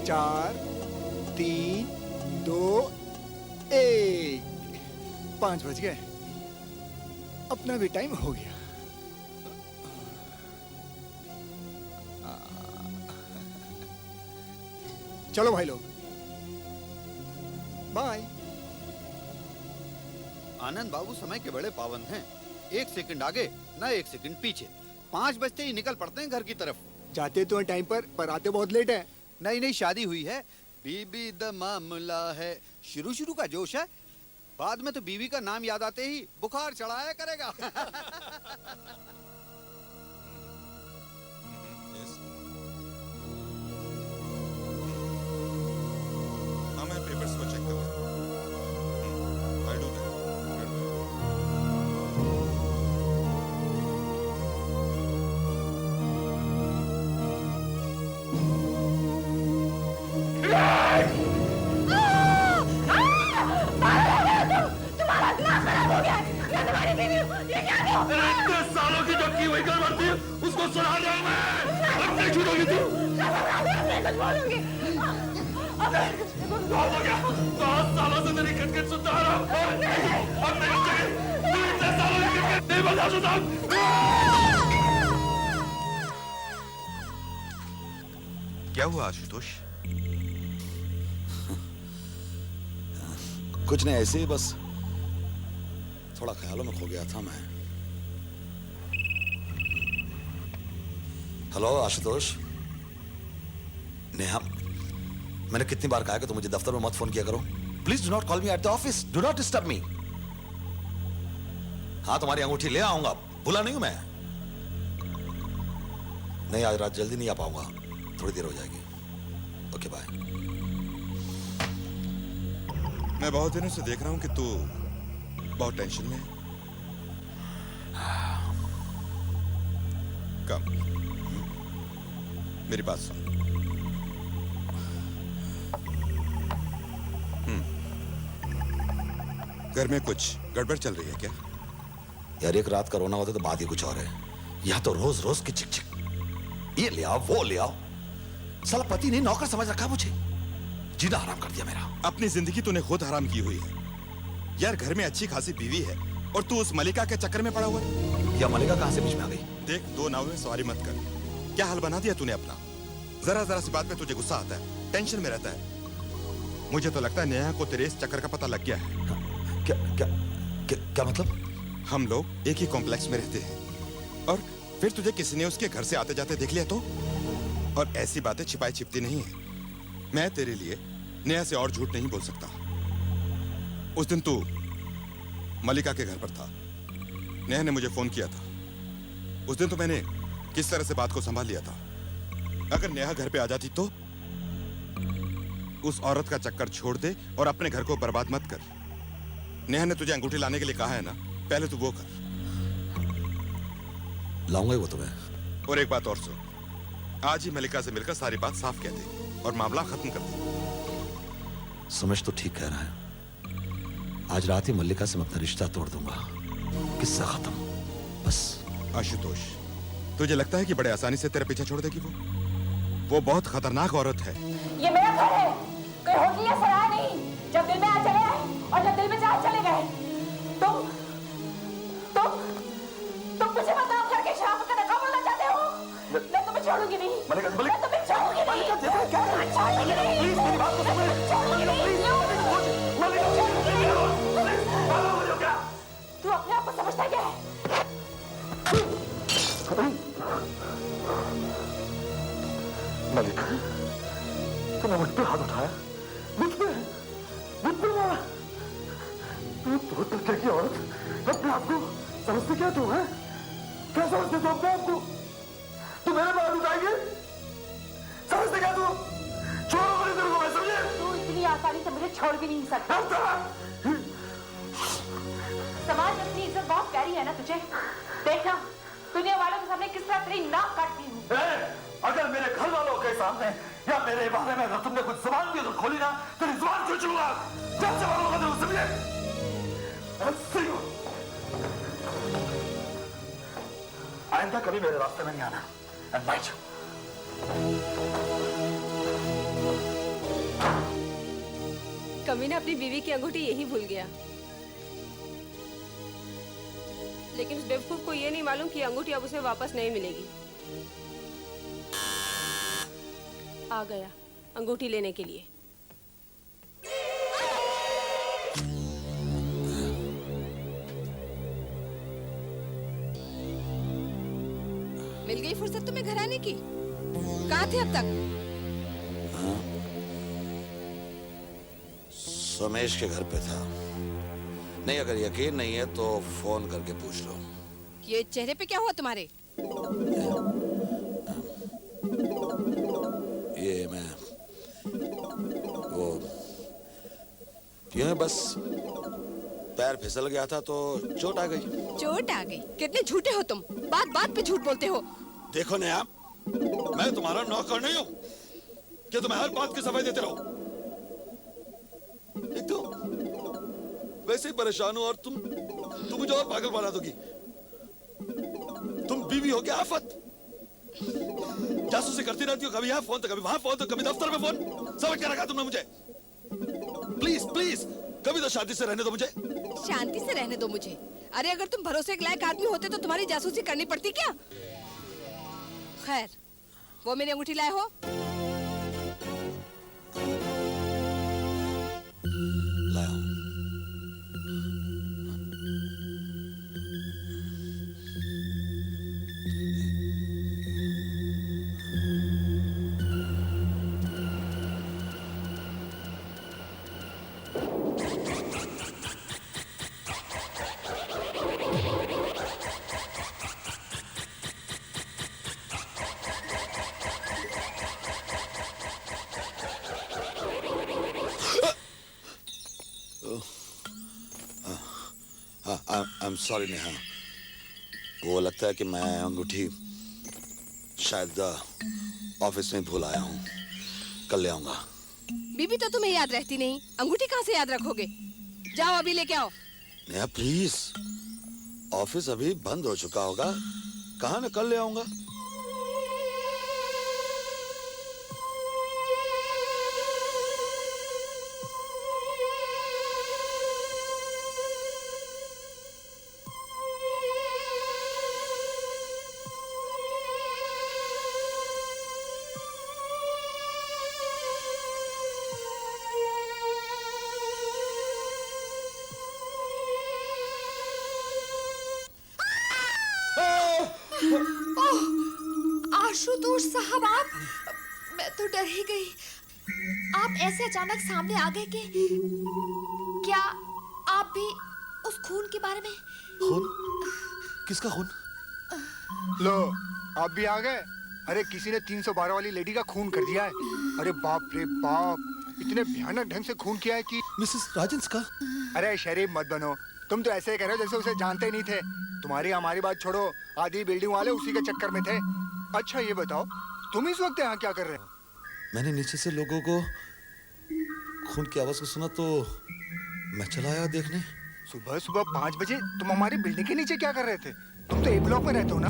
4 3 2 1 5 बज गए। अपना भी टाइम हो गया। चलो भाई लोग, बाय। आनंद बाबू समय के बड़े पाबंद हैं। 1 सेकंड आगे ना 1 सेकंड पीछे। 5 बजते ही निकल पड़ते हैं घर की तरफ। जाते तो टाइम पर आते बहुत लेट है। नई नई शादी हुई है, बीबी द मामला है। शुरू शुरू का जोश है, बाद में तो बीवी का नाम याद आते ही बुखार चढ़ाया करेगा। हाँ, मैं पेपर्स को चेक कर लेता हूँ। I'll do that. इतने सालों की जो की हुई गड़बड़ थी उसको सुना दे मैं। अब नहीं छूटोगी तू। बहुत हो गया। 10 सालों से तेरी खटखट सुनता आ रहा हूँ। अब नहीं चाहिए। तू इतने सालों की खटखट नहीं बजा सुनता। क्या हुआ आशुतोष? कुछ नहीं, ऐसे ही बस थोड़ा ख्यालों में खो गया था मैं। हेलो आशुतोष। नेहा, मैंने कितनी बार कहा कि तुम मुझे दफ्तर में मत फोन किया करो। Please do not call me at the office, do not disturb me. हाँ, तुम्हारी अंगूठी ले आऊंगा, भूला नहीं हूं मैं। नहीं, आज रात जल्दी नहीं आ पाऊंगा, थोड़ी देर हो जाएगी। Okay bye. मैं बहुत दिनों से देख रहा हूं कि तू बहुत टेंशन में है। कम, मेरी बात सुन। घर में कुछ गड़बड़ चल रही है क्या? यार, एक रात का रोना होता तो बात ही कुछ और है। यहां तो रोज रोज की चिक चिक, ये ले आओ वो ले आओ। साला पति ने नौकर समझ रखा मुझे, जीना हराम कर दिया मेरा। अपनी जिंदगी तूने खुद हराम की हुई है यार। घर में अच्छी खासी बीवी है और तू उस मलिका के चक्कर में पड़ा हुआ है। या मलिका कहां से बीच में आ गई? देख, 2 नाव में सवारी मत कर। क्या हाल बना दिया तूने अपना। जरा जरा सी बात पे तुझे गुस्सा आता है, टेंशन में रहता है। मुझे तो लगता है नेहा को तेरे इस चक्कर का पता लग गया है। क्या क्या क्या, क्या मतलब? हम लोग एक ही कॉम्प्लेक्स में रहते हैं और फिर तुझे किसी ने उसके घर से आते जाते देख लिया तो? और ऐसी बातें छिपाई छिपती नहीं है। मैं तेरे लिए नेहा से और झूठ नहीं बोल सकता। उस दिन तू मलिका के घर पर था, नेहा ने मुझे फोन किया था। उस दिन तो मैंने किस तरह से बात को संभाल लिया था। अगर नेहा घर पे आ जाती तो? उस औरत का चक्कर छोड़ दे और अपने घर को बर्बाद मत कर। नेहा ने तुझे अंगूठी लाने के लिए कहा है ना, पहले तू वो कर। लाऊंगा ही वो तुम्हें। और एक बात और सुन, आज ही मलिका से मिलकर सारी बात साफ कह दे और मामला खत्म कर दे। सुमेश तो ठीक कह रहा है। आज रात ही मल्लिका से मैं अपना रिश्ता तोड़ दूंगा, किस्सा खत्म बस। आशुतोष, तुझे लगता है कि बड़े आसानी से तेरा पीछा छोड़ देगी वो बहुत खतरनाक औरत है। ये मेरा घर है, कोई होटल या सराय नहीं। जब दिल में आ चले आए और जब दिल में चाहे चले गए। तुम मुझे बदनाम करके शराब का नकाब बोलना चाहते हो? मैं तुम्हें छोड़ूंगी नहीं। मैं तुम्हें छोड़ूंगी नहीं। क्या छोड़ूंगी नहीं? प्लीज मेरी बात तो सुनो। छोड़ूंगी नहीं। तू अपने आप को समझता क्या है? मलिका, तूने मुझ पे हाथ उठाया, मुझ पे मारा। तू तरीके की औरत अपने आप को समझते क्या तू है? क्या समझते तू अपने आप को? तू मेरे बाल उठाएंगे? समझते क्या तू? छोड़ो मेरे दिल को, मैं समझे? तू इतनी आसानी से मुझे छोड़ भी नहीं सकता। समाज में अपनी इज्जत बहुत प्यारी है ना तुझे? देखना दुनिया वालों के सामने किस तरह तेरी नाक काटती हूँ। अगर मेरे घर वालों के सामने या मेरे बारे में अगर तुमने कुछ जुबान भी खोली ना, तेरी जुबान खींच लूंगा। जब से वालों का दिल, समझे? आइंदा कभी मेरे रास्ते में नहीं आना। अमीना अपनी बीवी की अंगूठी यही भूल गया, लेकिन उस बेवकूफ को ये नहीं मालूम कि अंगूठी अब उसे वापस नहीं मिलेगी। आ गया अंगूठी लेने के लिए। मिल गई फुर्सत तुम्हें घर आने की? कहाँ थे अब तक? सोमेश के घर पे था। नहीं, अगर यकीन नहीं है तो फोन करके पूछ लो। ये चेहरे पे क्या हुआ तुम्हारे? ये मैं वो यूं ही बस पैर फिसल गया था तो चोट आ गई। चोट आ गई? कितने झूठे हो तुम, बात बात पे झूठ बोलते हो। देखो नया, मैं तुम्हारा नौकर नहीं हूं कि तुम्हें हर बात की सफाई देते रहो। एक तो वैसे ही परेशान हो और तुम मुझे और पागल बना दोगी। तुम बीवी हो गया आफत, जासूसी करती रहती हो, कभी यहाँ फोन तो कभी वहां फोन तो कभी दफ्तर में फोन। समझ के रखा तुमने मुझे। प्लीज प्लीज कभी तो शांति से रहने दो मुझे। शांति से रहने दो मुझे? अरे अगर तुम भरोसे के लायक आदमी होते तो तुम्हारी जासूसी करनी पड़ती क्या? खैर, वो मेरी अंगूठी लाए हो? लाया हूं। I'm sorry नेहा, वो लगता है कि मैं अंगूठी शायद ऑफिस में भूल आया हूँ। कल ले आऊंगा। बीबी तो तुम्हें याद रहती नहीं, अंगूठी कहाँ से याद रखोगे? जाओ अभी लेके आओ। नेहा प्लीज, ऑफिस अभी बंद हो चुका होगा, कहाँ मैं कल ले आऊंगा। आशुतोष साहब, आप, मैं तो डर ही गई। आप ऐसे अचानक सामने आ गए कि क्या आप भी उस खून के बारे में? खून? किसका खून? लो, आप भी आ गए। अरे किसी ने 312 वाली लेडी का खून कर दिया है। अरे बाप रे बाप, इतने भयानक ढंग से खून किया है कि मिसेस राजेंस का? अरे शरीफ मत बनो, तुम तो ऐसे ही कह रहे हो जैसे उसे जानते नहीं थे। तुम्हारी हमारी बात छोड़ो, आधी बिल्डिंग वाले उसी के चक्कर में थे। अच्छा ये बताओ, तुम इस वक्त यहाँ क्या कर रहे हो? मैंने नीचे से लोगों को खून की आवाज को सुना तो मैं चला आया देखने। सुबह सुबह 5 बजे तुम हमारी बिल्डिंग के नीचे क्या कर रहे थे? तुम तो ए ब्लॉक में रहते हो ना?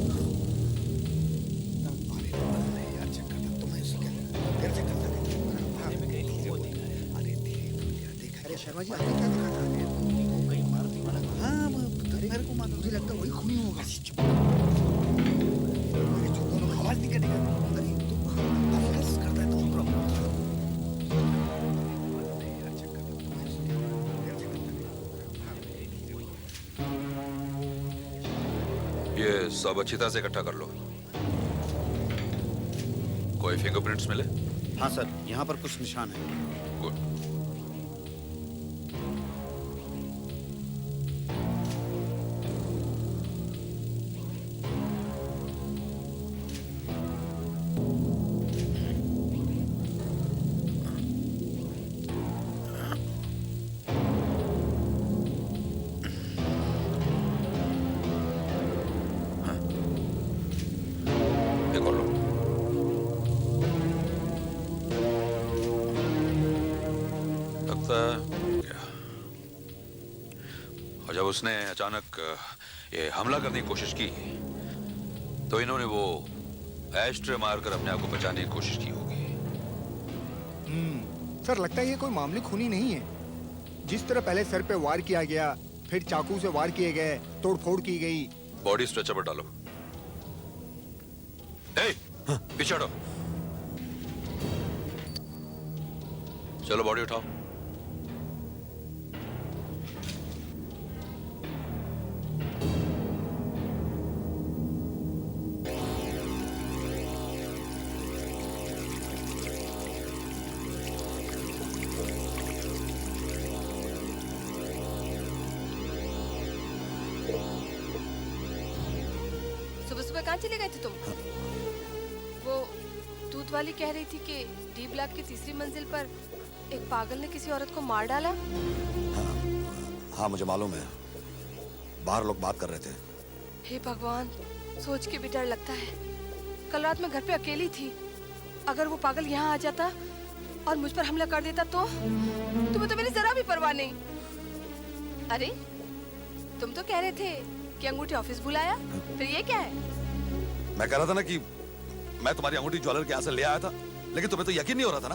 अरे शर्मा जी, आपने क्या देखा था? हाँ, मेरे को मुझे लगता है वही खूनी होगा। आवाज नहीं करेगा। अरे तो करता है तो ये सब अच्छी तरह से इकट्ठा कर लो। कोई फिंगरप्रिंट्स मिले? हाँ सर, यहाँ पर कुछ निशान है। गुड। और जब उसने अचानक ये हमला करने की कोशिश की तो इन्होंने वो एस्ट्रे मारकर अपने आप को बचाने की कोशिश की होगी। सर, लगता है ये कोई मामूली खूनी नहीं है। जिस तरह पहले सर पे वार किया गया, फिर चाकू से वार किए गए, तोड़फोड़ की गई। बॉडी स्ट्रेचर पर डालो। पीछे हटो। चलो बॉडी उठाओ। सुबह सुबह कहाँ चले गए थे तुम? वो दूध वाली कह रही थी कि डी ब्लॉक की तीसरी मंजिल पर एक पागल ने किसी औरत को मार डाला। हाँ मुझे मालूम है, बाहर लोग बात कर रहे थे। हे भगवान, सोच के भी डर लगता है। कल रात मैं घर पे अकेली थी। अगर वो पागल यहाँ आ जाता और मुझ पर हमला कर देता तो? तुम्हें तो मेरी जरा भी परवाह नहीं। अरे तुम तो कह रहे थे कि अंगूठी ऑफिस बुलाया, फिर ये क्या है? मैं कह रहा था ना कि मैं तुम्हारी अंगूठी ज्वेलर के यहाँ से ले आया था, लेकिन तुम्हें तो यकीन नहीं हो रहा था ना।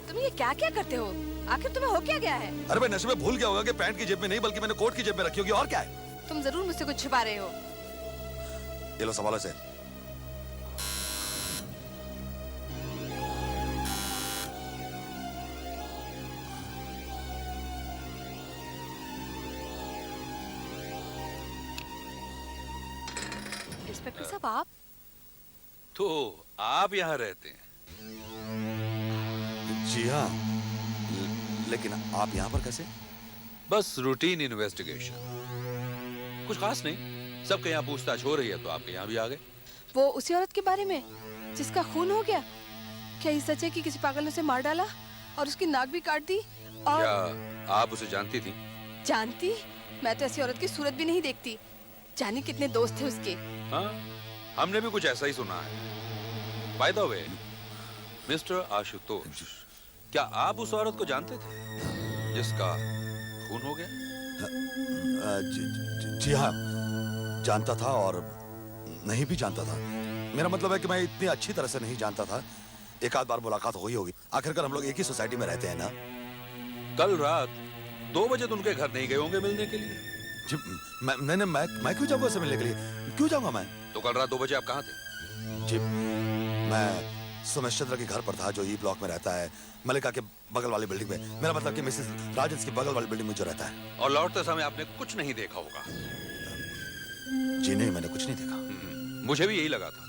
तुम ये क्या क्या करते हो? आखिर तुम्हें हो क्या गया है? अरे भाई नशे में भूल गया होगा कि पैंट की जेब में नहीं बल्कि मैंने कोट की जेब में रखी होगी, और क्या है? तुम जरूर मुझसे कुछ छिपा रहे हो। ये लो संभालो से। इंस्पेक्टर साहब आप? तो आप यहाँ रहते हैं? जी हाँ, लेकिन आप यहाँ पर कैसे? बस रूटीन इन्वेस्टिगेशन, कुछ खास नहीं। सबके यहाँ पूछताछ हो रही है तो आपके यहाँ भी आ गए। वो उसी औरत के बारे में जिसका खून हो गया? क्या ये सच है कि किसी पागल ने उसे मार डाला और उसकी नाक भी काट दी? और क्या आप उसे जानती थी? जानती? मैं तो ऐसी औरत की सूरत भी नहीं देखती। जाने कितने दोस्त थे उसके। हाँ, हमने भी कुछ ऐसा ही सुना है। By the way, mister Ashutosh, क्या आप उस औरत को जानते थे जिसका खून हो गया? जी हाँ, जानता था और नहीं भी जानता था। मेरा मतलब है कि मैं इतनी अच्छी तरह से नहीं जानता था। एक आध बार मुलाकात हुई होगी, आखिरकार हम लोग एक ही सोसाइटी में रहते हैं ना। कल रात 2 बजे तो उनके घर नहीं गए होंगे मिलने के लिए? जी मैं क्यों जाऊंगा उसे मिलने के लिए? क्यों जाऊंगा मैं? तो कल रात 2 बजे आप कहाँ थे? जी मैं सुमेश चंद्र के घर पर था, जो ई ब्लॉक में रहता है, मलिका के बगल वाली बिल्डिंग में। मेरा मतलब कि मिसेस राजन की बगल वाली बिल्डिंग में जो रहता है। और लौटते समय आपने कुछ नहीं देखा होगा? जी नहीं, मैंने कुछ नहीं देखा। मुझे भी यही लगा था।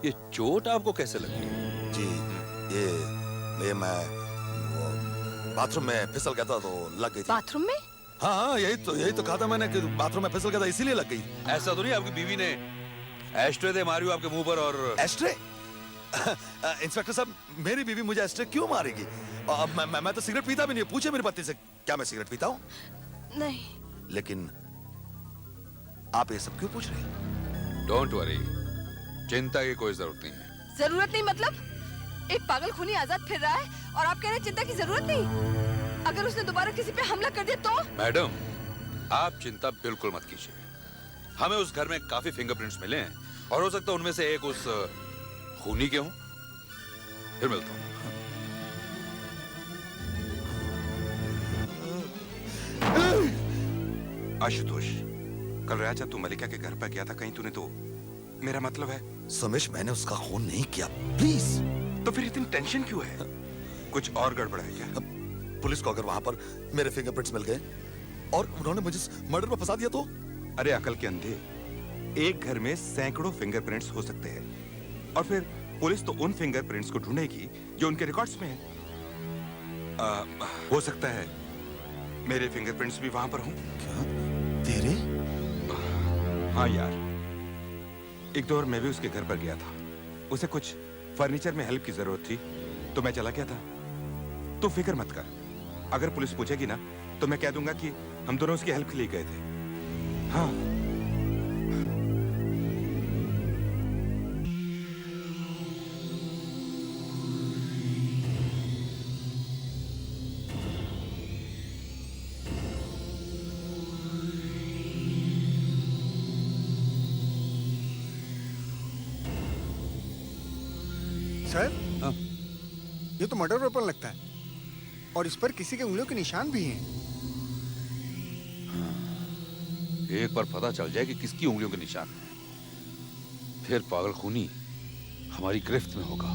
ये चोट आपको कैसे लगी? जी ये मैं वो बाथरूम में फिसल गया था तो लग गई थी। बाथरूम में? हाँ यही तो कहा था मैंने कि बाथरूम में फिसल गया था इसीलिए लग गई। ऐसा तो नहीं आपकी बीवी ने एस्ट्रे दे मारी हो आपके मुंह पर? और एस्ट्रे? इंस्पेक्टर साहब, मेरी बीवी मुझे एस्ट्रे क्यों मारेगी? मैं तो सिगरेट पीता भी नहीं। पूछे मेरी पत्नी से, क्या मैं सिगरेट पीता हूँ? नहीं। लेकिन आप ये सब क्यों पूछ रहे हैं? डोंट वरी, चिंता की कोई जरूरत नहीं है। जरूरत नहीं मतलब? एक पागल खूनी आजाद फिर रहा है और आप कह रहे हैं चिंता की जरूरत नहीं? अगर उसने दोबारा किसी पे हमला कर दिया तो? मैडम, आप चिंता बिल्कुल मत कीजिए। हमें उस घर में काफी फिंगरप्रिंट्स मिले हैं और हो सकता है उनमें से एक उस खूनी के हों। फिर मिलता हूं। आशुतोष, कल राजा तू मलिका के घर पर गया था, कहीं तूने तो मेरा मतलब है। सुमेश, मैंने उसका खून नहीं किया, प्लीज। तो फिर इतनी टेंशन क्यों है? कुछ और गड़बड़ है क्या? पुलिस को अगर वहां पर मेरे फिंगरप्रिंट्स मिल गए और उन्होंने मुझे मर्डर में फंसा दिया तो? अरे अकल के अंधे, एक घर में सैकड़ों फिंगरप्रिंट्स हो सकते हैं और फिर पुलिस तो उन फिंगरप्रिंट्स को ढूंढेगी जो उनके रिकॉर्ड्स में है। हो सकता है मेरे फिंगरप्रिंट्स भी वहां पर हों। क्या? तेरे? हाँ यार, एक दो और मैं भी उसके घर पर गया था। उसे कुछ फर्नीचर में हेल्प की जरूरत थी तो मैं चला गया था। तू फिक्र मत कर, अगर पुलिस पूछेगी ना तो मैं कह दूंगा कि हम दोनों उसकी हेल्प के लिए गए थे। हाँ। सर हाँ? ये तो मर्डर वेपन लगता है और इस पर किसी के उंगलियों के निशान भी हैं। एक बार पता चल जाए कि किसकी उंगलियों के निशान हैं, फिर पागल खूनी हमारी गिरफ्त में होगा।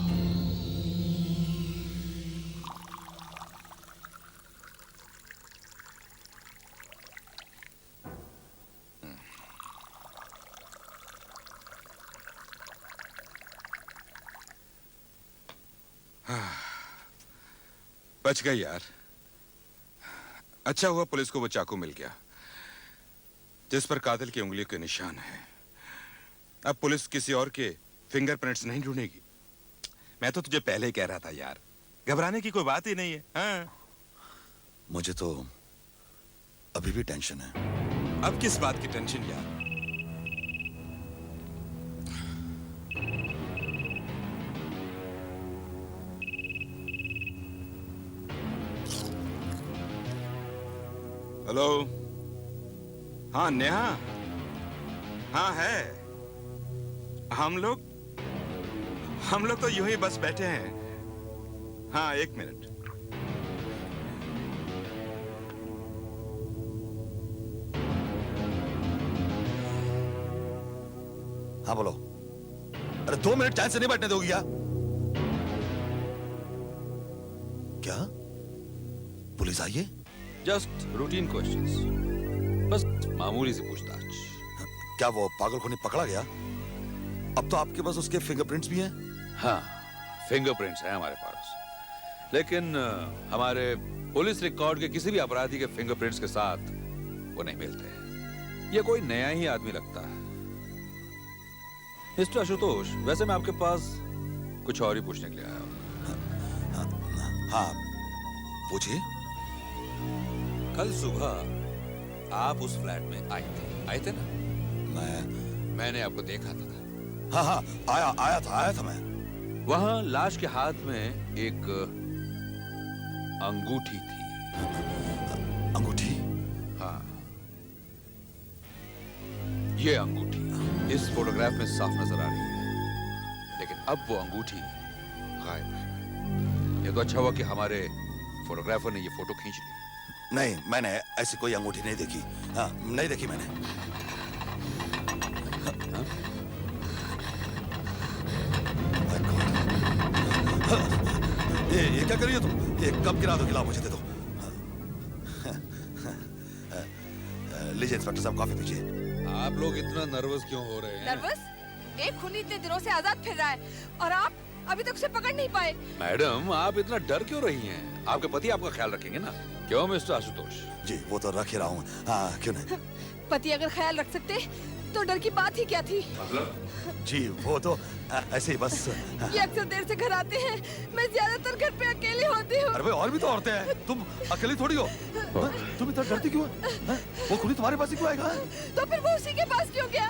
बच गई यार। अच्छा हुआ पुलिस को वो चाकू मिल गया जिस पर कातिल की उंगलियों के निशान है। अब पुलिस किसी और के फिंगरप्रिंट्स नहीं ढूंढेगी। मैं तो तुझे पहले ही कह रहा था यार, घबराने की कोई बात ही नहीं है। हाँ? मुझे तो अभी भी टेंशन है। अब किस बात की टेंशन यार? हेलो, हाँ नेहा, हाँ है। हम लोग तो यूं ही बस बैठे हैं। हाँ, 1 मिनट। हाँ बोलो। अरे 2 मिनट चैन से नहीं बैठने दोगी क्या? क्या पुलिस आई है? जस्ट रूटीन क्वेश्चंस, बस मामूली सी पूछताछ। क्या वो पागल खूनी पकड़ा गया? अब तो आपके पास उसके फिंगरप्रिंट्स भी हैं। हाँ, फिंगरप्रिंट्स हैं हमारे पास, लेकिन हमारे पुलिस रिकॉर्ड के किसी भी अपराधी के फिंगरप्रिंट्स के साथ वो नहीं मिलते। ये कोई नया ही आदमी लगता है। मिस्टर आशुतोष, वैसे मैं आपके पास कुछ और ही पूछने के लिए आया हूँ। हाँ पूछिए। कल सुबह आप उस फ्लैट में आए थे ना? मैंने आपको देखा था। हाँ हाँ, आया था मैं। वहां लाश के हाथ में एक अंगूठी थी। अंगूठी? हाँ, ये अंगूठी इस फोटोग्राफ में साफ नजर आ रही है, लेकिन अब वो अंगूठी गायब है। ये तो अच्छा हुआ कि हमारे फोटोग्राफर ने ये फोटो खींच ली। नहीं, मैंने ऐसी कोई अंगूठी नहीं देखी। हाँ, नहीं देखी मैंने। ये क्या करिए तुम? ये कब गिरा दो? गिला मुझे दे दो। लीजिए इंस्पेक्टर साहब, कॉफी पीजिए। आप लोग इतना नर्वस क्यों हो रहे हैं? नर्वस? एक खूनी इतने दिनों से आजाद फिर रहा है और आप अभी तक उसे पकड़ नहीं पाए। मैडम, आप इतना डर क्यों रही हैं? आपके पति आपका ख्याल रखेंगे ना? क्यों मिस्टर आशुतोष? जी वो तो रख ही रहा हूँ। हाँ, क्यों नहीं। पति अगर ख्याल रख सकते तो डर की बात ही क्या थी? मतलब? जी वो तो ऐसे ही बस। ये अक्सर देर से घर आते हैं, मैं ज्यादातर घर पे अकेली होती हूँ। अरे भाई, और भी तो औरतें हैं, तुम अकेली थोड़ी हो। तुम इतना डरती क्यों है? वो खुली तुम्हारे पास ही क्यों आएगा? तो फिर वो उसी के पास क्यों गया?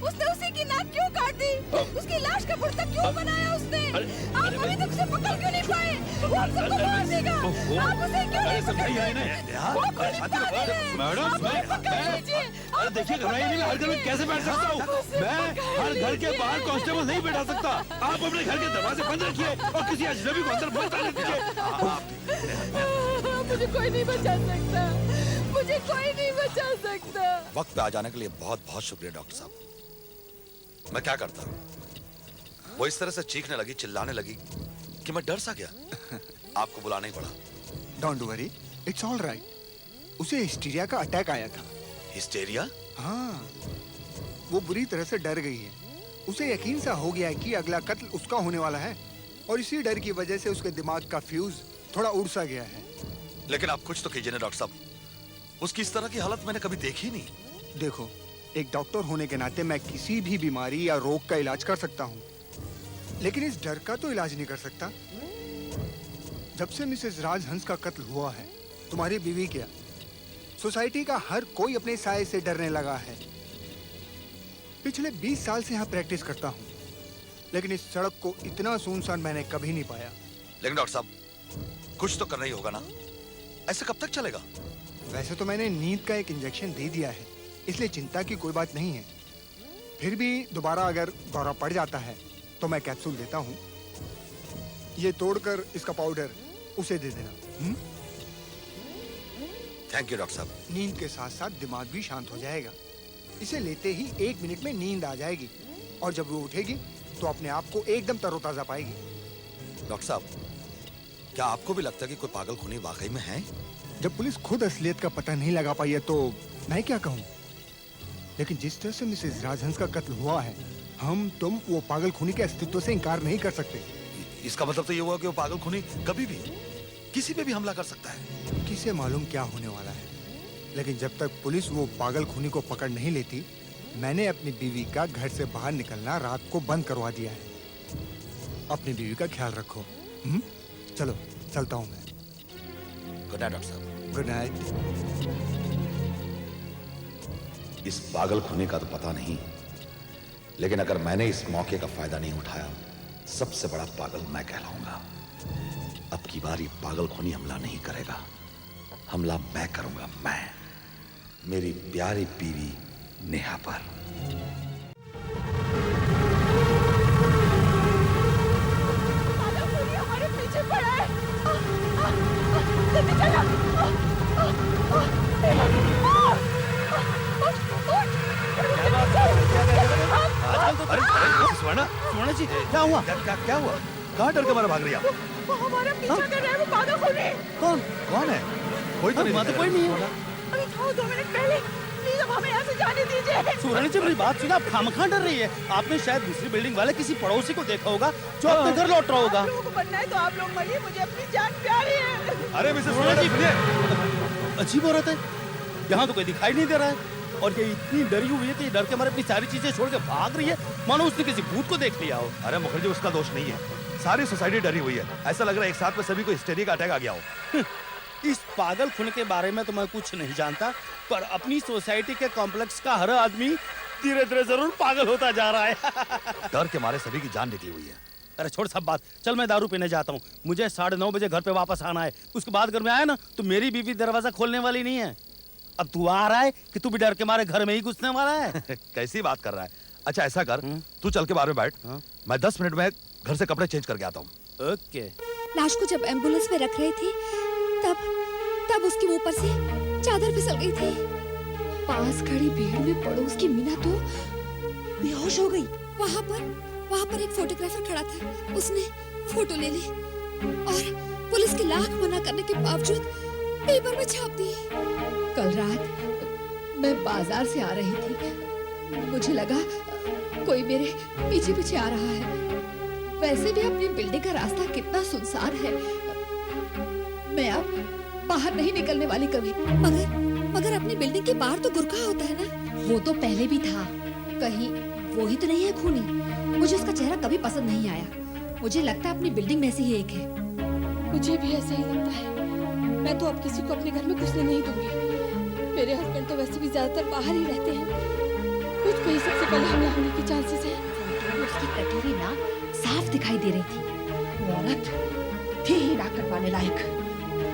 उसने उसी की नाक क्यों काट दी? उसकी लाश का पुर्ता क्यों बनाया उसने? आप अभी तक उसे पकड़ क्यों नहीं पाए? वो हम सबको मार देगा। आप उसे क्यों नहीं पकड़ते? वो खुली पागल है। मैडम, आप उसे पकड़ लीजिए। अरे देखिए, घबराइए नहीं, मैं हर घर में कैसे बैठ सकता हूँ? मैं हर घर के बाहर कांस्टेबल नहीं बैठा सकता। आप अपने घर के दरवाजे बंद रखिए और किसी अजनबी को अंदर मत आने दीजिए। मुझे कोई नहीं बचा सकता, मुझे कोई नहीं बचा सकता। वक्त पे आ जाने के लिए बहुत बहुत शुक्रिया डॉक्टर साहब। मैं क्या करता? वो इस तरह से चीखने लगी, चिल्लाने लगी कि मैं डर सा गया। आपको बुलाना ही पड़ा। Don't worry, it's all right. उसे हिस्टीरिया का अटैक आया था। हिस्टेरिया? हाँ, वो बुरी तरह से डर गई है। उसे यकीन सा हो गया है कि अगला कत्ल उसका होने वाला है और इसी डर की वजह से उसके दिमाग का फ्यूज थोड़ा उड़ सा गया है। लेकिन आप कुछ तो कीजिए ना डॉक्टर साहब। उसकी इस तरह की हालत मैंने कभी देखी नहीं। देखो, एक डॉक्टर होने के नाते मैं किसी भी बीमारी या रोग का इलाज कर सकता हूँ, लेकिन इस डर का तो इलाज नहीं कर सकता। जब से मिसेस राजहंस का कत्ल हुआ है, तुम्हारी बीवी क्या, सोसाइटी का हर कोई अपने साये से डरने लगा है। पिछले 20 साल से यहाँ प्रैक्टिस करता हूँ, लेकिन इस सड़क को इतना सुनसान मैंने कभी नहीं पाया। लेकिन डॉक्टर साहब, कुछ तो करना ही होगा ना। ऐसे कब तक चलेगा? वैसे तो मैंने नींद का एक इंजेक्शन दे दिया है, इसलिए चिंता की कोई बात नहीं है। फिर भी दोबारा अगर दौरा पड़ जाता है तो मैं कैप्सूल देता हूँ। ये तोड़कर इसका पाउडर उसे दे देना। थैंक यू डॉक्टर साहब। नींद के साथ साथ दिमाग भी शांत हो जाएगा। इसे लेते ही 1 मिनट में नींद आ जाएगी और जब वो उठेगी तो अपने आप को एकदम तरोताजा पाएगी। डॉक्टर साहब, क्या आपको भी लगता है कि कोई पागल खूनी वाकई में है? जब पुलिस खुद असलियत का पता नहीं लगा पाई है तो मैं क्या कहूँ। लेकिन जिस तरह से मिसेज राजहंस का कत्ल हुआ है, हम तुम वो पागल खूनी के अस्तित्व से इनकार नहीं कर सकते। इसका मतलब तो ये हुआ कि वो पागल खूनी कभी भी किसी पे भी हमला कर सकता है। किसे मालूम क्या होने वाला है, लेकिन जब तक पुलिस वो पागल खूनी को पकड़ नहीं लेती, मैंने अपनी बीवी का घर से बाहर निकलना रात को बंद करवा दिया है। अपनी बीवी का ख्याल रखो। चलो चलता हूँ मैं। गुड नाइट डॉक्टर साहब। Good night. इस पागल खूनी का तो पता नहीं, लेकिन अगर मैंने इस मौके का फायदा नहीं उठाया, सबसे बड़ा पागल मैं कहलाऊंगा। अब की बार ये पागल खूनी हमला नहीं करेगा, हमला मैं करूंगा, मैं, मेरी प्यारी बीवी नेहा पर। हमारे पीछे पड़ा है। जल्दी चलो। अरे सुवर्णा, सुवर्णा जी क्या हुआ? क्या हुआ? कहाँ डर के मारे भाग रही आप? वो हमारा पीछा कर रहा है, वो पागल खूनी। कौन है? कोई तो नहीं, कोई नहीं है। अभी था 2 मिनट पहले। प्लीज अब हमें यहाँ से जाने दीजिए। सुवर्णा जी मेरी बात सुना, आप खामखा डर रही है। आपने शायद दूसरी बिल्डिंग वाले किसी पड़ोसी को देखा होगा जो अपने घर लौट रहा होगा। आप लोगों को बनना है तो आप लोग मरिए, मुझे अपनी जान प्यारी है। अरे मिसेस सुवर्णा जी सुनिए, अजीब औरत है, यहाँ तो कोई दिखाई नहीं दे रहा है और ये इतनी डरी हुई है कि डर के मारे अपनी सारी चीजें छोड़ के भाग रही है, मानो उसने किसी भूत को देख लिया हो। अरे मुखर्जी, उसका दोष नहीं है, सारी सोसाइटी डरी हुई है। ऐसा लग रहा है एक साथ में सभी को हिस्टेरिया का अटैक आ गया हो। इस पागल खून के बारे में तो मैं कुछ नहीं जानता, पर अपनी सोसाइटी के कॉम्प्लेक्स का हर आदमी धीरे धीरे जरूर पागल होता जा रहा है। डर के मारे सभी की जान निकली हुई है। अरे छोड़ सब बात, चल मैं दारू पीने जाता हूँ। मुझे 9:30 बजे घर पे वापस आना है। उसके बाद घर में आया ना तो मेरी बीवी दरवाजा खोलने वाली नहीं है। अब तू आ रहा है कि तू भी डर के मारे घर में ही घुसने वाला है? कैसी बात कर रहा है? अच्छा ऐसा कर, तू चल के बाहर में बैठ, मैं 10 मिनट में घर से कपड़े चेंज करके आता हूँ। ओके। लाश को जब एम्बुलेंस में रख रहे थे तब उसके मुंह पर से चादर फिसल गई थी। पास खड़ी भीड़ में पड़ोस की मीना तो बेहोश हो गई। वहाँ पर एक फोटोग्राफर खड़ा था, उसने फोटो ले ली और पुलिस के लाख मना करने के बावजूद पेपर में छाप दी। कल रात मैं बाजार से आ रही थी, मुझे लगा कोई मेरे पीछे पीछे आ रहा है। वैसे भी अपनी बिल्डिंग का रास्ता कितना सुनसान है, मैं अब बाहर नहीं निकलने वाली कभी। मगर अपनी बिल्डिंग के बाहर तो गुरखा होता है ना। वो तो पहले भी था, कहीं वो ही तो नहीं है खूनी? मुझे उसका चेहरा कभी पसंद नहीं आया। मुझे लगता है अपनी बिल्डिंग में से ही एक है। मुझे भी ऐसा ही लगता है। मैं तो अब किसी को अपने घर में घुसने नहीं दूंगी। मेरे हस्बैंड तो वैसे भी ज्यादातर बाहर ही रहते हैं। कुछ पे सबसे पहले हमला होने की चांसेस है। उसकी कटोरी ना साफ दिखाई दे रही थी। वो औरत थी ही नाक कटवाने लायक।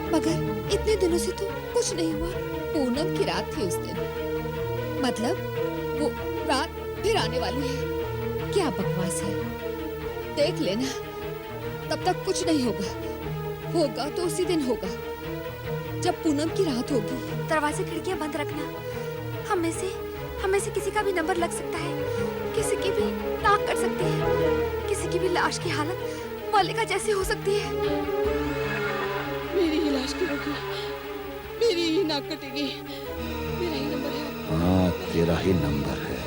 मगर इतने दिनों से तो कुछ नहीं हुआ। पूनम की रात थी उस दिन, मतलब वो रात फिर आने वाली है। क्या बकवास है, देख लेना। तब तक कुछ नहीं होगा तो उसी दिन होगा जब पूनम की रात होगी। दरवाजे खिड़कियां बंद रखना। हमें से किसी का भी नंबर लग सकता है, किसी की भी नाक कट सकती है, किसी की भी लाश की हालत मल्लिका जैसी हो सकती है। मेरी ही लाश की होगी, मेरी ही नाक कटेगी। मेरा ही नंबर है। हाँ, तेरा ही नंबर है,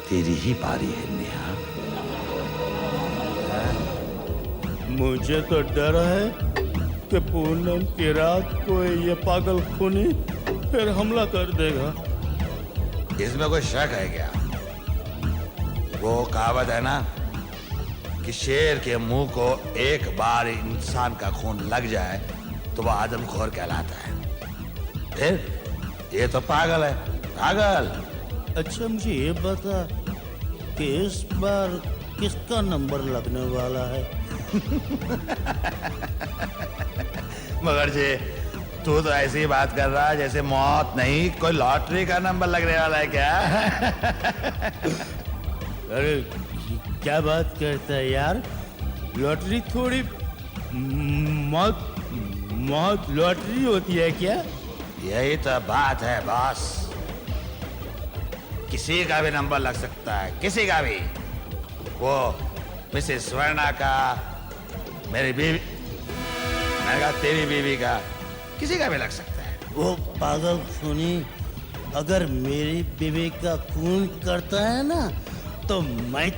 तेरी ही बारी है नेहा। मुझे तो डर है कि पूनम की रात को ये पागल खूनी फिर हमला कर देगा। इसमें कोई शक है क्या? वो कहावत है ना कि शेर के मुंह को एक बार इंसान का खून लग जाए तो वह आदमखोर कहलाता है। फिर ये तो पागल है, पागल। अच्छा मुझे ये बता कि इस बार किसका नंबर लगने वाला है? मगर जी तू तो ऐसी ही बात कर रहा है जैसे मौत नहीं कोई लॉटरी का नंबर लगने वाला है क्या? अरे क्या बात करता है यार, लॉटरी थोड़ी मौत मौत लॉटरी होती है क्या? यही तो बात है बॉस। किसी का भी नंबर लग सकता है, किसी का भी। वो मिसेस स्वर्णा का, मेरी बीवी, मैंने कहा तेरी बीवी का, किसी का भी लग सकता है। वो पागल खूनी अगर मेरी बीवी का खून करता है ना, तो मैं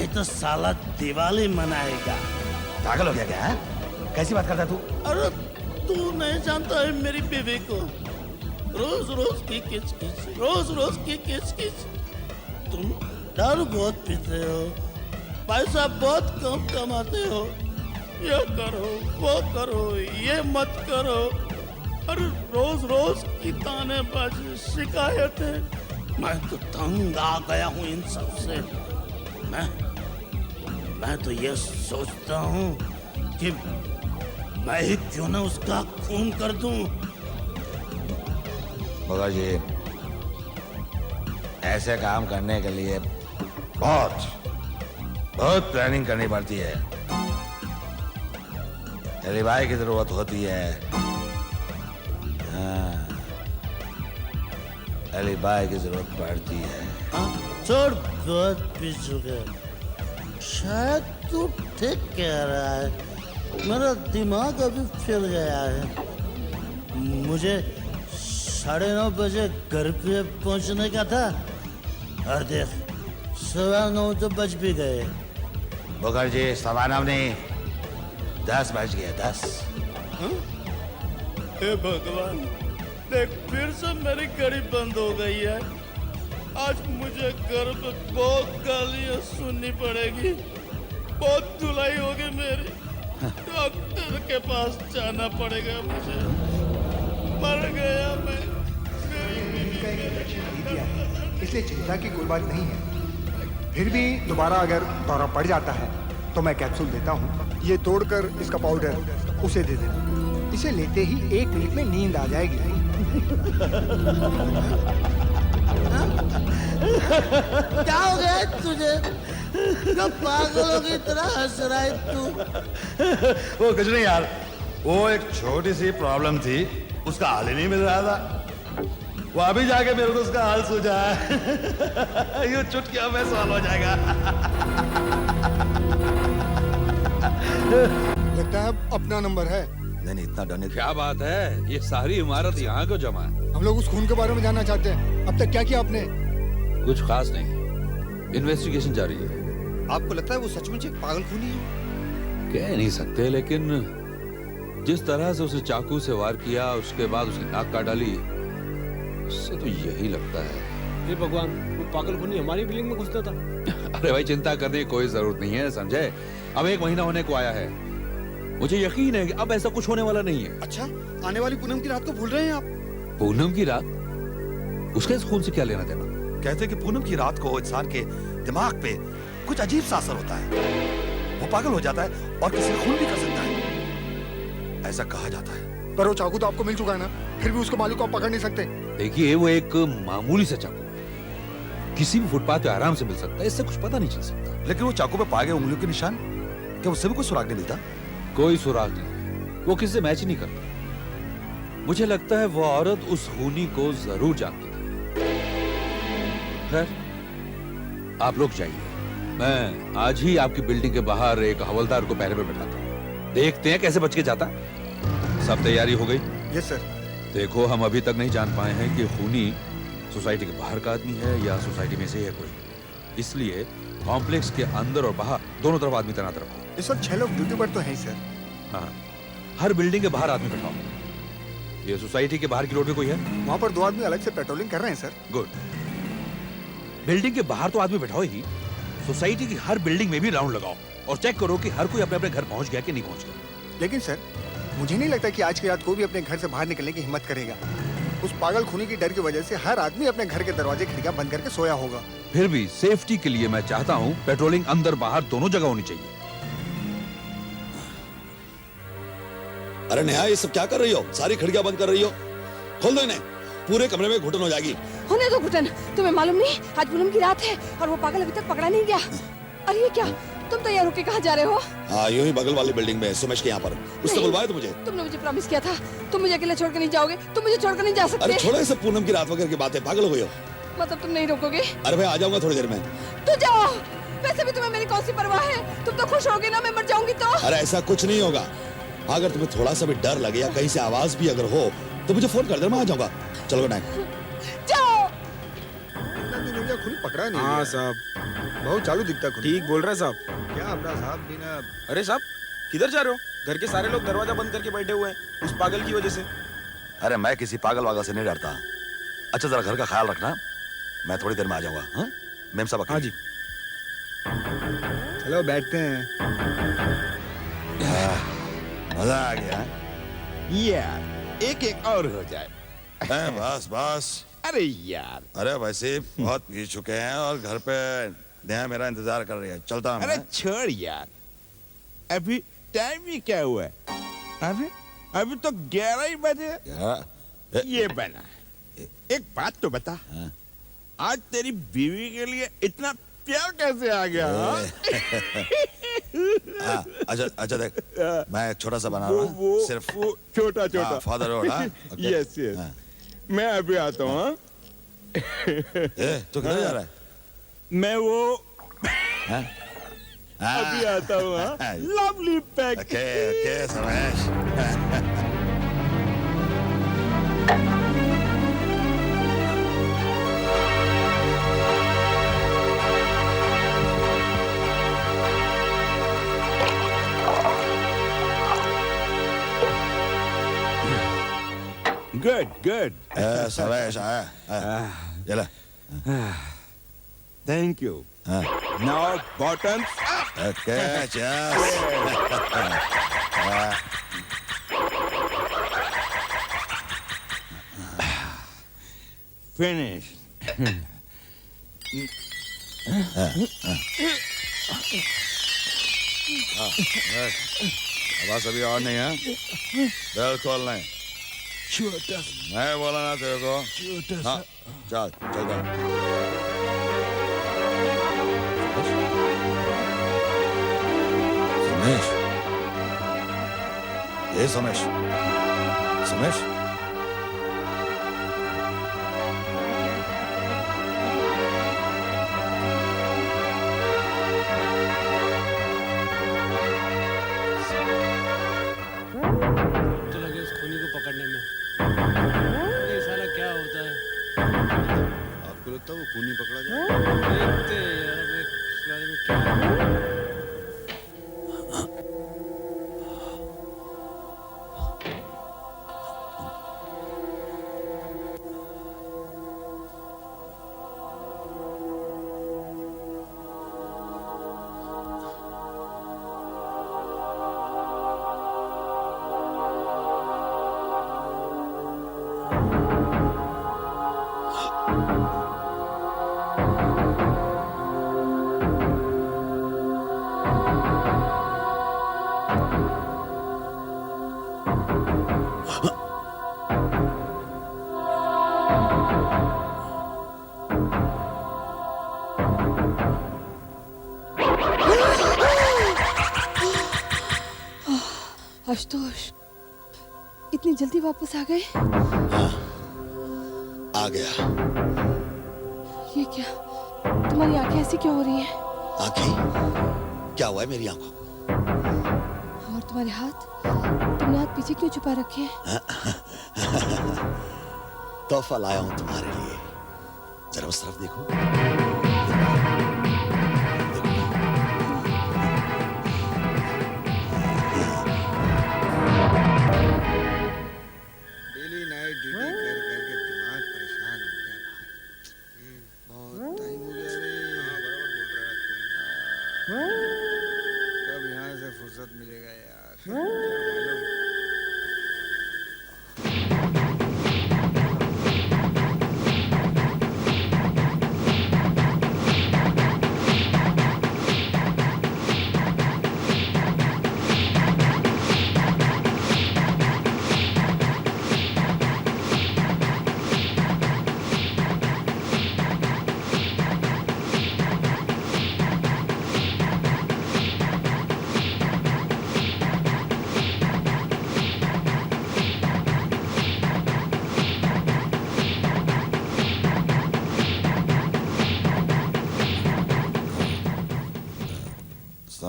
तो साला दिवाली मनाएगा। पागल हो गया क्या? कैसी बात करता है तू? अरे तू नहीं जानता है मेरी बीवी को। रोज रोज की किचकिच। तुम दारू बहुत पीते हो, पैसा बहुत कम कमाते हो, ये करो वो करो, ये मत करो। अरे रोज रोज की तानेबाजी, शिकायतें। मैं तो तंग आ गया हूँ इन सब से। मैं तो ये सोचता हूँ कि मैं ही क्यों ना उसका खून कर दूं। मगर जी, ऐसे काम करने के लिए बहुत प्लानिंग करनी पड़ती है। एलिबाई की जरूरत होती है। हाँ, एलिबाई की जरूरत पड़ती है। छोड़ बहुत पी चुके, शायद तू ठीक कह रहा है। मेरा दिमाग अभी फिर गया है। मुझे 9:30 बजे घर पे पहुंचने का था, और देख 9:15 तो बज भी गए। मुखर्जी, 9:15 नहीं, 10 बज गए, 10। हे भगवान, देख फिर से मेरी घड़ी बंद हो गई है। आज मुझे घर पे बहुत गालियां सुननी पड़ेगी, बहुत धुलाई होगी मेरी। डॉक्टर के पास जाना पड़ेगा मुझे। मर गया मैं। का एक इंजेक्शन दे दिया है, इसलिए चिंता की कोई बात नहीं है। फिर भी दोबारा अगर दौरा पड़ जाता है तो मैं कैप्सूल देता हूँ। ये तोड़कर इसका पाउडर उसे दे देना। इसे लेते ही 1 मिनट में नींद आ जाएगी। क्या हो गया तुझे? क्या पागलों की तरह हंस रहा है तू? वो कुछ नहीं यार, वो एक छोटी सी प्रॉब्लम थी, उसका हाल ही नहीं मिल रहा था। वो अभी जाके मेरे को उसका हाल सूझा है। ये चुटकियों में सॉल्व हो जाएगा। लगता है अपना नंबर है। नहीं, इतना डरने। क्या बात है, ये सारी इमारत यहाँ क्यों जमा है? हम लोग उस खून के बारे में जानना चाहते हैं। अब तक क्या किया आपने? कुछ खास नहीं, इन्वेस्टिगेशन जारी है। आपको लगता है वो सचमुच एक पागल खूनी है? कह नहीं सकते, लेकिन जिस तरह से उसे चाकू से वार किया, उसके बाद उसकी नाक काट डाली, उससे तो यही लगता है। हे भगवान, वो पागल खूनी हमारी बिल्डिंग में घुसता था। अरे भाई, चिंता करने की कोई जरूरत नहीं है संजय। अब 1 महीना होने को आया है, मुझे यकीन है कि अब ऐसा कुछ होने वाला नहीं है। अच्छा, आने वाली पूनम की रात को भूल रहे हैं आप? पूनम की रात? उसके इस खून से क्या लेना देना? कहते कि पूनम की रात को इंसान के दिमाग पे कुछ अजीब सा असर होता है। वो पागल हो जाता है और किसी का खून भी कर सकता है, ऐसा कहा जाता है। पर वो चाकू तो आपको मिल चुका है ना, फिर भी उसको मालिक को आप पकड़ नहीं सकते। देखिए, वो एक मामूली सा चाकू है, किसी भी फुटपाथ पे आराम से मिल सकता है, इससे कुछ पता नहीं चल सकता। लेकिन वो चाकू पे पाए गए उंगलियों के निशान, क्या उससे भी कोई सुराग नहीं मिलता? कोई सुराग नहीं, वो किससे मैच नहीं करता। मुझे लगता है वो औरत उस खूनी को जरूर जानती थी। खैर, आप लोग जाइए, मैं आज ही आपकी बिल्डिंग के बाहर एक हवलदार को पहरे पे बैठाता हूँ। देखते हैं कैसे बच के जाता। सब तैयारी हो गई? Yes sir. देखो, हम अभी तक नहीं जान पाए हैं कि खूनी सोसाइटी के बाहर का आदमी है या सोसाइटी में से है कोई, इसलिए कॉम्प्लेक्स के अंदर और बाहर दोनों तरफ आदमी तैनात रखो। इस वक्त 6 लोग ड्यूटी पर तो हैं सर। हाँ, हर बिल्डिंग के बाहर आदमी बैठाओ। ये सोसाइटी के बाहर की रोड पे कोई है? वहाँ पर 2 आदमी अलग से पेट्रोलिंग कर रहे हैं सर। गुड। बिल्डिंग के बाहर तो आदमी बैठाओ ही, सोसाइटी की हर बिल्डिंग में भी राउंड लगाओ और चेक करो कि हर कोई अपने अपने घर पहुंच गया कि नहीं पहुंच गया। लेकिन सर, मुझे नहीं लगता कि आज की रात कोई भी अपने घर से बाहर निकलने की हिम्मत करेगा। उस पागल खूनी की डर की वजह से हर आदमी अपने घर के दरवाजे खिड़कियां बंद करके सोया होगा। फिर भी सेफ्टी के लिए मैं चाहता हूँ पेट्रोलिंग अंदर बाहर दोनों जगह होनी चाहिए। अरे नेहा, ये सब क्या कर रही हो? सारी खिड़कियां बंद कर रही हो? खोल दो इन्हें, पूरे कमरे में घुटन हो जाएगी। होने दो घुटन, तुम्हें मालूम नहीं आज पूनम की रात है और वो पागल अभी तक पकड़ा नहीं गया। अरे ये क्या, तुम तैयार होके कहाँ जा रहे हो? हाँ, यूं ही बगल वाली बिल्डिंग में सुमेश के यहाँ पर। उसने बुलवाया तो मुझे। तुमने मुझे प्रॉमिस किया था, तुम मुझे अकेले छोड़कर नहीं जाओगे, तुम मुझे छोड़कर नहीं जा सकते। अरे छोड़ो ये सब पूनम की रात वगैरह की बातें, पागल हो गई हो? मतलब तुम नहीं रोकोगे? अरे भाई आ जाऊंगा थोड़ी देर में। तो जाओ, वैसे भी तुम्हें मेरी कौन सी परवाह है? तुम तो खुश होगे ना, मैं मर जाऊंगी तो? अरे ऐसा कुछ नहीं होगा। अगर तुम्हें थोड़ा सा भी डर लगे या कहीं से आवाज भी अगर हो तो मुझे फोन कर दे, मैं आ जाऊंगा। चलो गुड नाइट। जाओ। खून पकड़ा नहीं। हाँ साहब, बहुत चालू दिखता खून। ठीक बोल रहे साहब। क्या अपना साहब बिना। अरे साहब किधर जा रहे हो? घर के सारे लोग दरवाजा बंद करके बैठे हुए हैं उस पागल की वजह से। अरे मैं किसी पागल वागल से नहीं डरता। अच्छा जरा घर का ख्याल रखना, मैं थोड़ी देर में आ जाऊंगा। हाँ मेम साहब। हाँ जी। चलो बैठते हैं। मजा आ गया। यार एक और हो जाए। बस बस। अरे यार, अरे वैसे बहुत पी चुके हैं और घर पे नेहा मेरा इंतजार कर रही है। चलता हूं अरे मैं। छोड़ यार, अभी टाइम ही क्या हुआ है? अरे अभी तो 11 ही बजे। ये बना, एक बात तो बता, आज तेरी बीवी के लिए इतना प्यार कैसे आ गया? अच्छा देख, मैं एक छोटा सा बना रहा हूँ, सिर्फ छोटा फादर रोड। यस यस, मैं अभी आता हूँ। तू किधर जा रहा है? मैं वो हाँ? अभी आता हूँ। Lovely pack. ओके समेश। गुड समेश आया। चला। Thank you. Now bottoms. Okay चल। फिनिश। बस अभी और नहीं है, बिल्कुल नहीं। मैं बोला ना तेरे को। हाँ चल चल चल। समेश, ये समेश, समेश। तो लगे उस खूनी को पकड़ने में। ये साला क्या होता है? आपको लगता है वो खूनी पकड़ा जाए? देखते हैं यार अब इस बारे में क्या। आशुतोष, इतनी जल्दी वापस आ गए? आ गया। ये क्या, तुम्हारी आंखें ऐसी क्यों हो रही हैं? आंखें? क्या हुआ है मेरी आंखों को? और तुम्हारे हाथ, तुमने हाथ पीछे क्यों छुपा रखे हैं? तोहफा लाया हूं तुम्हारे लिए, जरा उस तरफ देखो।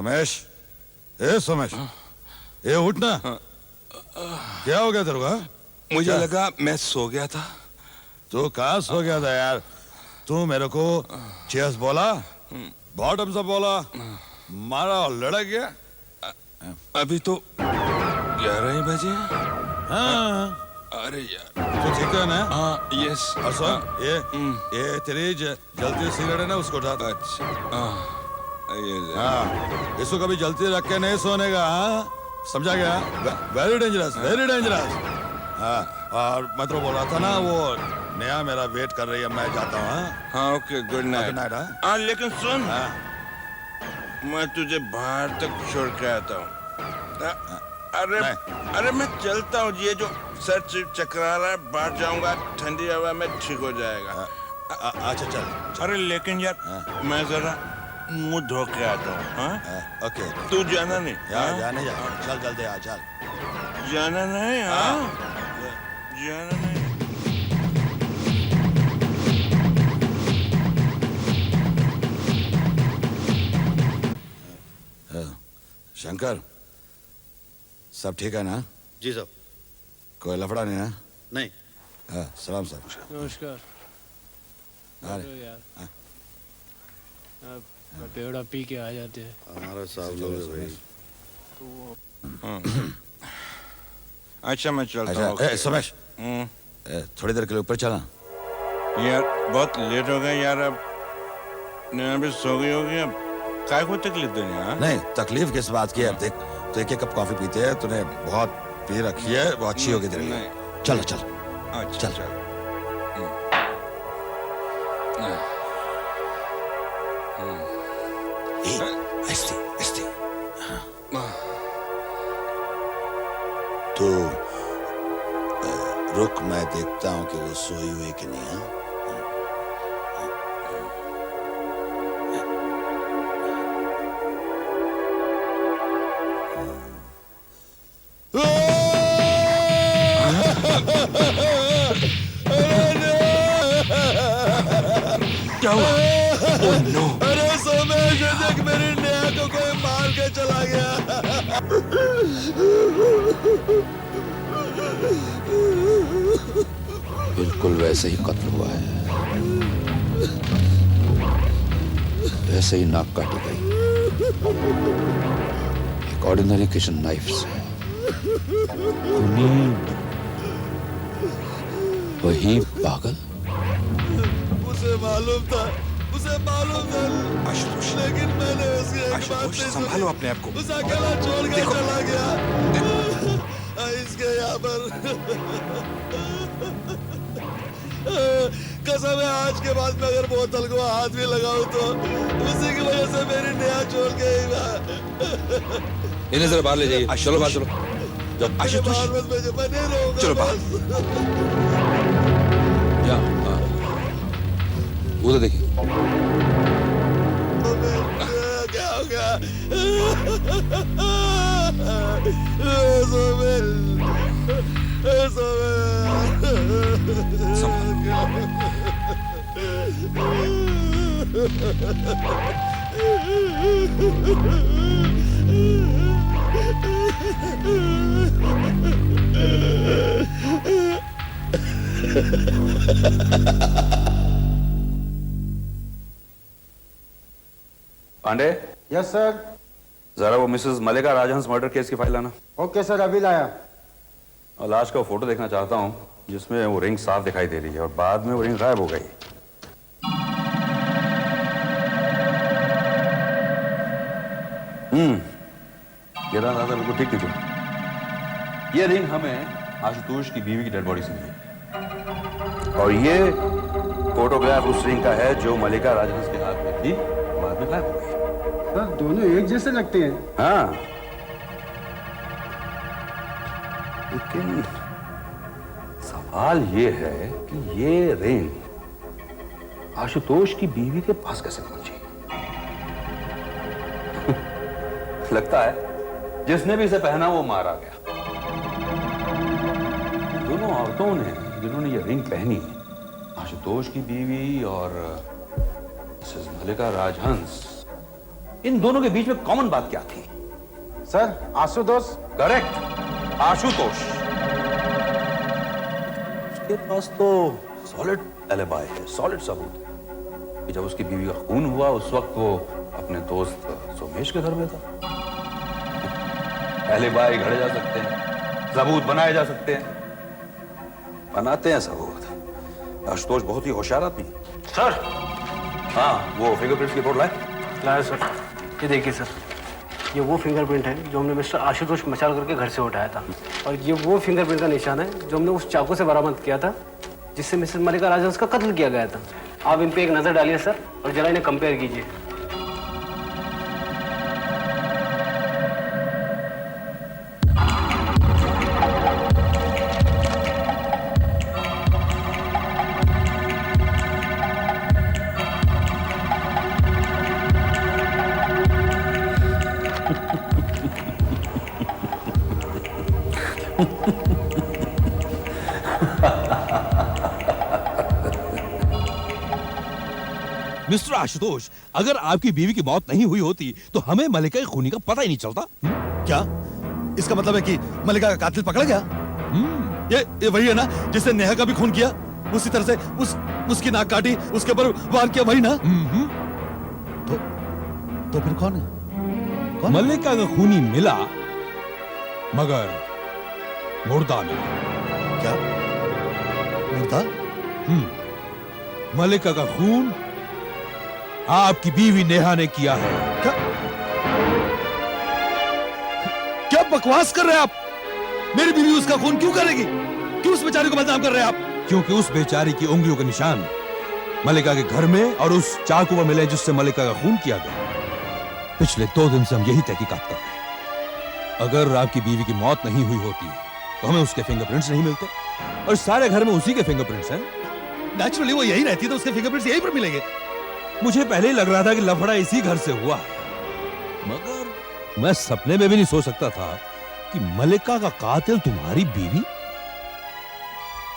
सोमेश, ए सोमेश, ये उठना। क्या हो गया तेरे को? मुझे लगा मैं सो गया था। तू कहाँ सो गया था यार? तू मेरे को चेयर्स बोला, बॉटम्स अप बोला, मारा और लड़क गया। अभी तो 11 ही बजे। हाँ। अरे यार, तो ठीक है ना? हाँ, यस। और सुन, ये तेरी जलती सिगरेट है ना, उसको उठा। अच्छा, हाँ, इसको कभी जलती रख के नहीं सोने का, हाँ? समझा गया? Very dangerous, very dangerous. हाँ, और मैं तो बोल रहा था ना, वो नया मेरा वेट कर रही है, मैं जाता हूँ। हाँ, हाँ, okay, good night. Good night. हाँ, लेकिन सुन, हाँ, मैं तुझे बाहर तक छोड़ के आता हूँ। अरे मैं चलता हूँ। ये जो सर चकरा रहा है, बाहर जाऊंगा, ठंडी हवा में ठीक हो जाएगा। अच्छा चल। अरे लेकिन यार, मैं जरा मुंह धो के आता हूँ। हाँ, ओके। तू जाना नहीं? यार जाने जा, चल जल्दी आ, चल। जाना नहीं? हाँ, जाना नहीं। शंकर, सब ठीक है ना? जी साहब। कोई लफड़ा नहीं ना? नहीं। हाँ, सलाम सर। नमस्कार। अरे यार, पेड़ा पी के आ जाते हैं। हमारा साहब लोग है भाई। अच्छा, मैं चलता हूँ। अच्छा, सोमेश, थोड़ी देर के लिए ऊपर चला। यार बहुत लेट हो गया यार, अब नैना भी सो गई होगी। अब काय को तकलीफ देनी? हाँ, नहीं, तकलीफ किस बात की है? देख, तो एक कप कॉफी पीते हैं, तूने बहुत पी रखी है, वो अच्छी होगी तेरे लिए। चलो चल। अच्छा चल। ऐसे तो रुक, मैं देखता हूँ कि वो सोई हुई कि नहीं। हाँ, क्या हुआ? Oh, no. अरे सोमेश, देख मेरी नेहा को कोई मार के चला गया। बिल्कुल वैसे ही कत्ल हुआ है, वैसे ही नाक काटी गई, एक ऑर्डिनरी किचन नाइफ से। वही पागल। उसे मालूम था, आशुतोष, लेकिन मैंने उसकी एक बात आशुतोष, नहीं संभालो सुनी। अपने आप को। उसे अकेला छोड़ कर चला गया। इसके यहाँ पर कसम है, आज के बाद में अगर बोतल को हाथ भी लगाऊं तो उसी की वजह से मेरी नेहा छोड़ के इन्हें जरा बाहर ले जाइए। चलो बाहर चलो। आशुतोष, मैं नहीं रहूंगा। चलो बाहर। उधर देखिए। क्या हो गया? पांडे। Yes sir. जरा वो Mrs Malika Rajhans murder case की फाइल लाना। ओके सर, अभी लाया। और लाश का फोटो देखना चाहता हूँ जिसमें वो रिंग साफ दिखाई दे रही है और बाद में वो रिंग गायब हो गई। ये रहा दादा, बिल्कुल ठीक थी। ये रिंग हमें आशुतोष की बीवी की डेड बॉडी से मिली और ये फोटोग्राफ उस रिंग का है जो मलिका राजहंस के हाथ में थी, बाद में गायब हो गई। सर दोनों एक जैसे लगते हैं। हाँ, लेकिन सवाल ये है कि ये रिंग आशुतोष की बीवी के पास कैसे पहुंची? लगता है जिसने भी इसे पहना वो मारा गया। दोनों औरतों ने जिन्होंने ये रिंग पहनी, आशुतोष की बीवी और मिसेस मलिका राजहंस, इन दोनों के बीच में कॉमन बात क्या थी? सर आशुतोष। करेक्ट, आशुतोष। उसके पास तो सॉलिड एलिबाई है, सॉलिड सबूत कि जब उसकी बीवी का खून हुआ उस वक्त वो अपने दोस्त सोमेश के घर में था। एलिबाई घड़े जा सकते हैं, सबूत बनाए जा सकते हैं, बनाते हैं सबूत। आशुतोष बहुत ही होशियार आदमी है। सर। हाँ, वो फिंगरप्रिंट्स की रिपोर्ट लाए? लाया सर। ये देखिए सर, ये वो फिंगरप्रिंट है जो हमने मिस्टर आशुतोष मचाल करके घर से उठाया था, और ये वो फिंगरप्रिंट का निशान है जो हमने उस चाकू से बरामद किया था जिससे मिसेस मल्लिका राजहंस का कत्ल किया गया था। आप इन पे एक नजर डालिए सर, और जरा इन्हें कंपेयर कीजिए। मिस्टर आशुतोष, अगर आपकी बीवी की मौत नहीं हुई होती तो हमें मल्लिका की खूनी का पता ही नहीं चलता। क्या इसका मतलब है कि मल्लिका का कातिल पकड़ा गया? ये वही है ना जिसने नेहा का भी खून किया? उसी तरह से उसकी नाक काटी, उसके ऊपर वार किया, वही ना? तो फिर कौन है? मल्लिका का खूनी मिला, मगर मुर्दा मिला। क्या मुर्दा? मल्लिका का खून आपकी बीवी नेहा ने किया है। क्या बकवास कर रहे हैं आप? मेरी बीवी उसका खून क्यों करेगी? क्यों उस बेचारी को बदनाम कर रहे हैं आप? क्योंकि उस बेचारी की उंगलियों के निशान मल्लिका के घर में और उस चाकू पर मिले जिससे मल्लिका का खून किया गया। पिछले 2 दिन से हम यही तहकीकात कर रहे हैं। अगर आपकी बीवी की मौत नहीं हुई होती तो हमें उसके फिंगरप्रिंट्स नहीं मिलते, और सारे घर में उसी के फिंगरप्रिंट्स हैं। नेचुरली वो यही रहती है तो उसके फिंगरप्रिंट्स यहीं पर मिलेंगे। मुझे पहले ही लग रहा था कि लफड़ा इसी घर से हुआ है, मगर मैं सपने में भी नहीं सोच सकता था कि मल्लिका का कातिल तुम्हारी बीवी।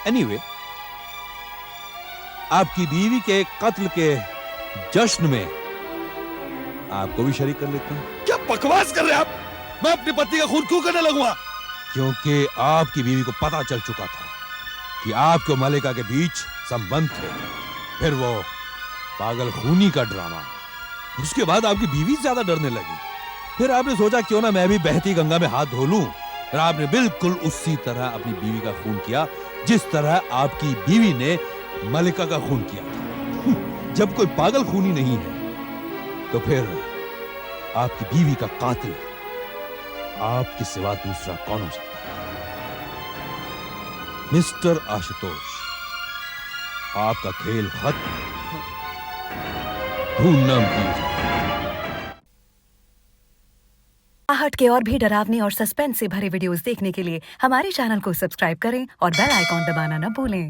एनीवे, आपकी बीवी के कत्ल के जश्न में आपको भी शरीक कर लेते हैं। क्या बकवास कर रहे हैं आप? मैं अपनी पत्नी का खून क्यों करने लगूंगा? क्योंकि आपकी बीवी को पता चल चुका था कि आपके और मल्लिका के बीच संबंध थे। फिर वो पागल खूनी का ड्रामा, उसके बाद आपकी बीवी ज्यादा डरने लगी। फिर आपने सोचा क्यों ना मैं भी बहती गंगा में हाथ धो लूं, और आपने बिल्कुल उसी तरह अपनी बीवी का खून किया जिस तरह आपकी बीवी ने मल्लिका का खून किया था। जब कोई पागल खूनी नहीं है तो फिर आपकी बीवी का कातिल आपके सिवा दूसरा कौन हो सकता है? मिस्टर आशुतोष, आपका खेल खत्म। ढूंढना आहट के और भी डरावने और सस्पेंस से भरे वीडियोस देखने के लिए हमारे चैनल को सब्सक्राइब करें और बेल आइकॉन दबाना न भूलें।